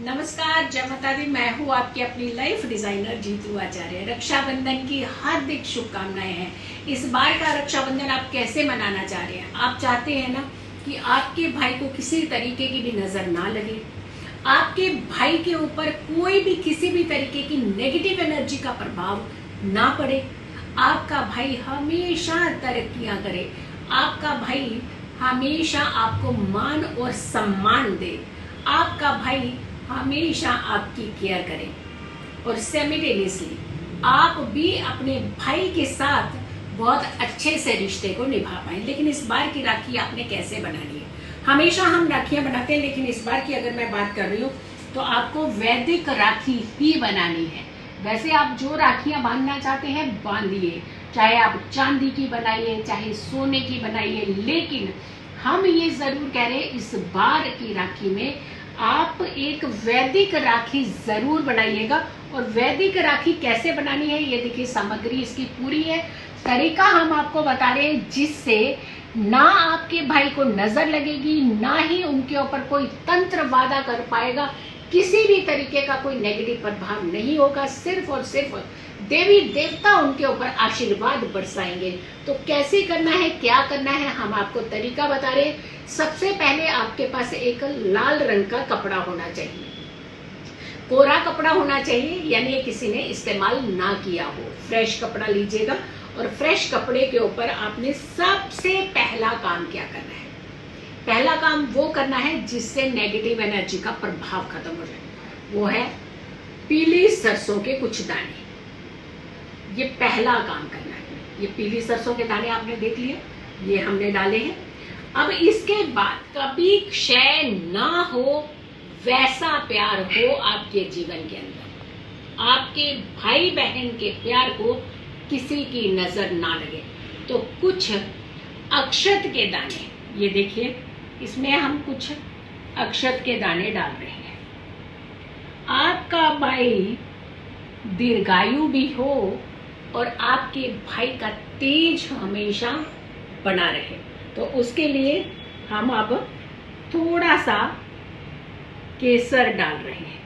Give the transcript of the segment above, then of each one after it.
नमस्कार, जय माता दी। मैं हूँ आपकी अपनी लाइफ डिजाइनर जीतू आचार्य। रक्षाबंधन की हार्दिक शुभकामनाएं हैं। इस बार का रक्षाबंधन आप कैसे मनाना चाह रहे हैं? आप चाहते हैं ना कि आपके भाई को किसी तरीके की भी नजर ना लगे, आपके भाई के ऊपर कोई भी किसी भी तरीके की नेगेटिव एनर्जी का प्रभाव ना पड़े, आपका भाई हमेशा तरक्कियां करे, आपका भाई हमेशा आपको मान और सम्मान दे, आपका भाई हमेशा आपकी केयर करें और सिमिलटेनियसली आप भी अपने भाई के साथ बहुत अच्छे से रिश्ते को निभा पाए। लेकिन इस बार की राखी आपने कैसे बनानी है? हमेशा हम राखियां बनाते हैं, लेकिन इस बार की अगर मैं बात कर रही हूँ तो आपको वैदिक राखी ही बनानी है। वैसे आप जो राखियां बांधना चाहते हैं बांधिए, चाहे आप चांदी की बनाइए चाहे सोने की बनाइए, लेकिन हम ये जरूर कह रहे हैं इस बार की राखी में आप एक वैदिक राखी जरूर बनाइएगा। और वैदिक राखी कैसे बनानी है ये देखिए, सामग्री इसकी पूरी है, तरीका हम आपको बता रहे हैं जिससे ना आपके भाई को नजर लगेगी, ना ही उनके ऊपर कोई तंत्र वादा कर पाएगा, किसी भी तरीके का कोई नेगेटिव प्रभाव नहीं होगा। सिर्फ और सिर्फ देवी देवता उनके ऊपर आशीर्वाद बरसाएंगे। तो कैसे करना है, क्या करना है, हम आपको तरीका बता रहे हैं। सबसे पहले आपके पास एक लाल रंग का कपड़ा होना चाहिए, कोरा कपड़ा होना चाहिए, यानी किसी ने इस्तेमाल ना किया हो। फ्रेश कपड़ा लीजिएगा और फ्रेश कपड़े के ऊपर आपने सबसे पहला काम क्या करना है? पहला काम वो करना है जिससे नेगेटिव एनर्जी का प्रभाव खत्म हो जाए, वो है पीली सरसों के कुछ दाने। ये पहला काम करना है। ये पीली सरसों के दाने आपने देख लिए, ये हमने डाले हैं। अब इसके बाद कभी क्षय ना हो वैसा प्यार हो आपके जीवन के अंदर, आपके भाई बहन के प्यार को किसी की नजर ना लगे, तो कुछ अक्षत के दाने, ये देखिए इसमें हम कुछ अक्षत के दाने डाल रहे हैं। आपका भाई दीर्घायु भी हो और आपके भाई का तेज हमेशा बना रहे, तो उसके लिए हम अब थोड़ा सा केसर डाल रहे हैं।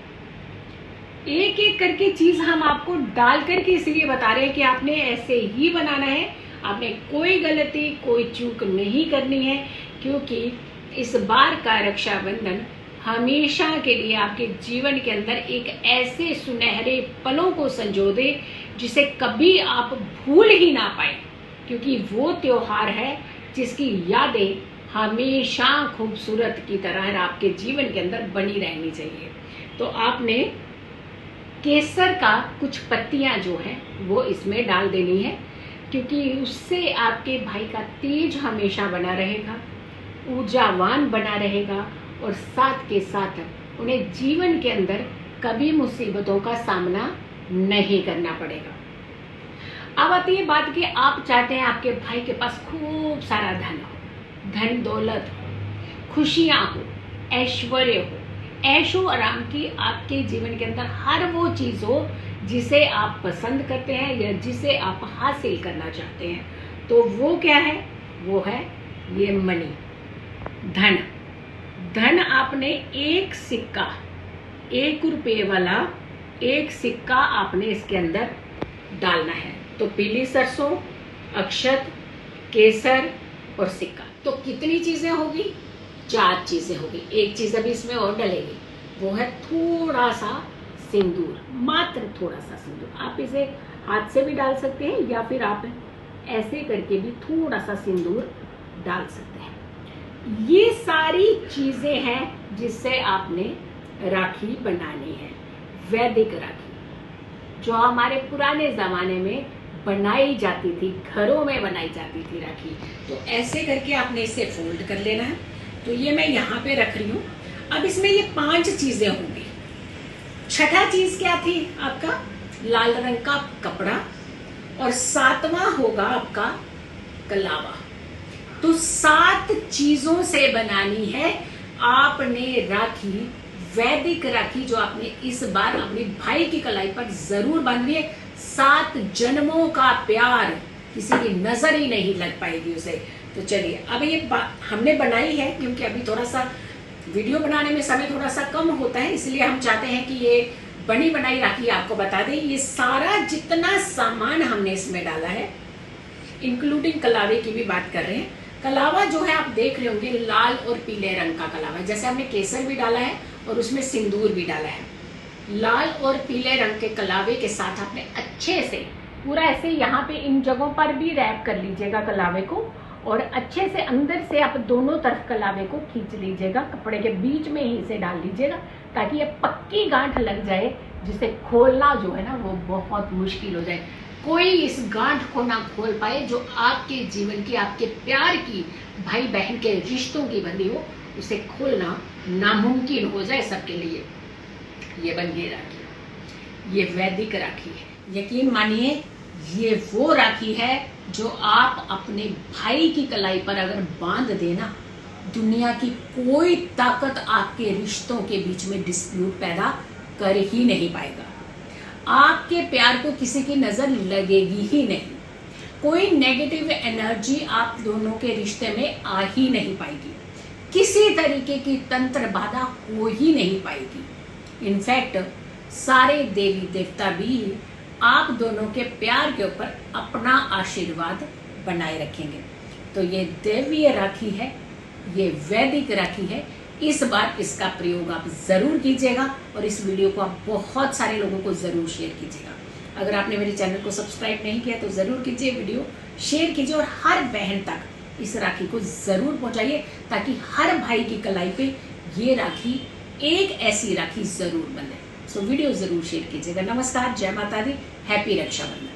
एक एक करके चीज हम आपको डाल करके इसलिए बता रहे हैं कि आपने ऐसे ही बनाना है, आपने कोई गलती कोई चूक नहीं करनी है, क्योंकि इस बार का रक्षाबंधन हमेशा के लिए आपके जीवन के अंदर एक ऐसे सुनहरे पलों को संजो दे जिसे कभी आप भूल ही ना पाए, क्योंकि वो त्योहार है जिसकी यादें हमेशा खूबसूरत की तरह आपके जीवन के अंदर बनी रहनी चाहिए। तो आपने केसर का कुछ पत्तियां जो है वो इसमें डाल देनी है, क्योंकि उससे आपके भाई का तेज हमेशा बना रहेगा, ऊर्जावान बना रहेगा और साथ के साथ उन्हें जीवन के अंदर कभी मुसीबतों का सामना नहीं करना पड़ेगा। अब आती है बात कि आप चाहते हैं आपके भाई के पास खूब सारा धन हो, धन दौलत हो, खुशियां हो, ऐश्वर्य हो, ऐशो आराम की आपके जीवन के अंदर हर वो चीज हो जिसे आप पसंद करते हैं या जिसे आप हासिल करना चाहते हैं। तो वो क्या है? वो है ये मनी, धन। धन आपने एक सिक्का, 1 रुपये वाला एक सिक्का आपने इसके अंदर डालना है। तो पीली सरसों, अक्षत, केसर और सिक्का, तो कितनी चीजें होगी? 4 चीजें होगी। एक चीज अभी इसमें और डलेगी, वो है थोड़ा सा सिंदूर, मात्र थोड़ा सा सिंदूर। आप इसे हाथ से भी डाल सकते हैं या फिर आप ऐसे करके भी थोड़ा सा सिंदूर डाल सकते हैं। ये सारी चीजें हैं जिससे आपने राखी बनानी है, वैदिक राखी, जो हमारे पुराने जमाने में बनाई जाती थी, घरों में बनाई जाती थी राखी। तो ऐसे करके आपने इसे फोल्ड कर लेना है। तो ये मैं यहाँ पे रख रही हूँ। अब इसमें ये 5 चीजें होंगी। छठा चीज क्या थी? आपका लाल रंग का कपड़ा, और 7वां होगा आपका कलावा। तो 7 चीजों से बनानी है आपने राखी, वैदिक राखी, जो आपने इस बार अपने भाई की कलाई पर जरूर बांधनी है। 7 जन्मों का प्यार, किसी की नजर ही नहीं लग पाएगी उसे। तो चलिए, अब ये हमने बनाई है, क्योंकि अभी थोड़ा सा वीडियो बनाने में समय थोड़ा सा कम होता है, इसलिए हम चाहते हैं कि ये बनी बनाई राखी आपको बता दें। ये सारा जितना सामान हमने इसमें डाला है, इंक्लूडिंग कलावे की भी बात कर रहे हैं। कलावा जो है आप देख रहे होंगे लाल और पीले रंग का कलावा है, जैसे हमने केसर भी डाला है और उसमें सिंदूर भी डाला है। लाल और पीले रंग के कलावे के साथ आपने अच्छे से पूरा ऐसे यहाँ पे इन जगहों पर भी रैप कर लीजिएगा कलावे को, और अच्छे से अंदर से आप दोनों तरफ कलावे को खींच लीजिएगा, कपड़े के बीच में ही इसे डाल लीजिएगा ताकि ये पक्की गांठ लग जाए, जिसे खोलना जो है ना वो बहुत मुश्किल हो जाए। कोई इस गांठ को ना खोल पाए जो आपके जीवन की, आपके प्यार की, भाई बहन के रिश्तों की बंधी हो, उसे खोलना नामुमकिन हो जाए सबके लिए। ये बन गई राखी, ये वैदिक राखी है। यकीन मानिए ये वो राखी है जो आप अपने भाई की कलाई पर अगर बांध देना, दुनिया की कोई ताकत आपके रिश्तों के बीच में डिस्प्यूट पैदा कर ही नहीं पाएगा। आपके प्यार को किसी की नजर लगेगी ही नहीं, कोई नेगेटिव एनर्जी आप दोनों के रिश्ते में आ ही नहीं पाएगी, किसी तरीके की तंत्र बाधा हो ही नहीं पाएगी। इनफैक्ट सारे देवी देवता भी आप दोनों के प्यार के ऊपर अपना आशीर्वाद बनाए रखेंगे। तो ये दैवीय राखी है, ये वैदिक राखी है। इस बार इसका प्रयोग आप जरूर कीजिएगा और इस वीडियो को आप बहुत सारे लोगों को जरूर शेयर कीजिएगा। अगर आपने मेरे चैनल को सब्सक्राइब नहीं किया तो जरूर कीजिए, वीडियो शेयर कीजिए और हर बहन तक इस राखी को जरूर पहुंचाइए ताकि हर भाई की कलाई पे ये राखी, एक ऐसी राखी जरूर बने। सो वीडियो जरूर शेयर कीजिएगा। नमस्कार, जय माता दी, हैप्पी रक्षाबंधन।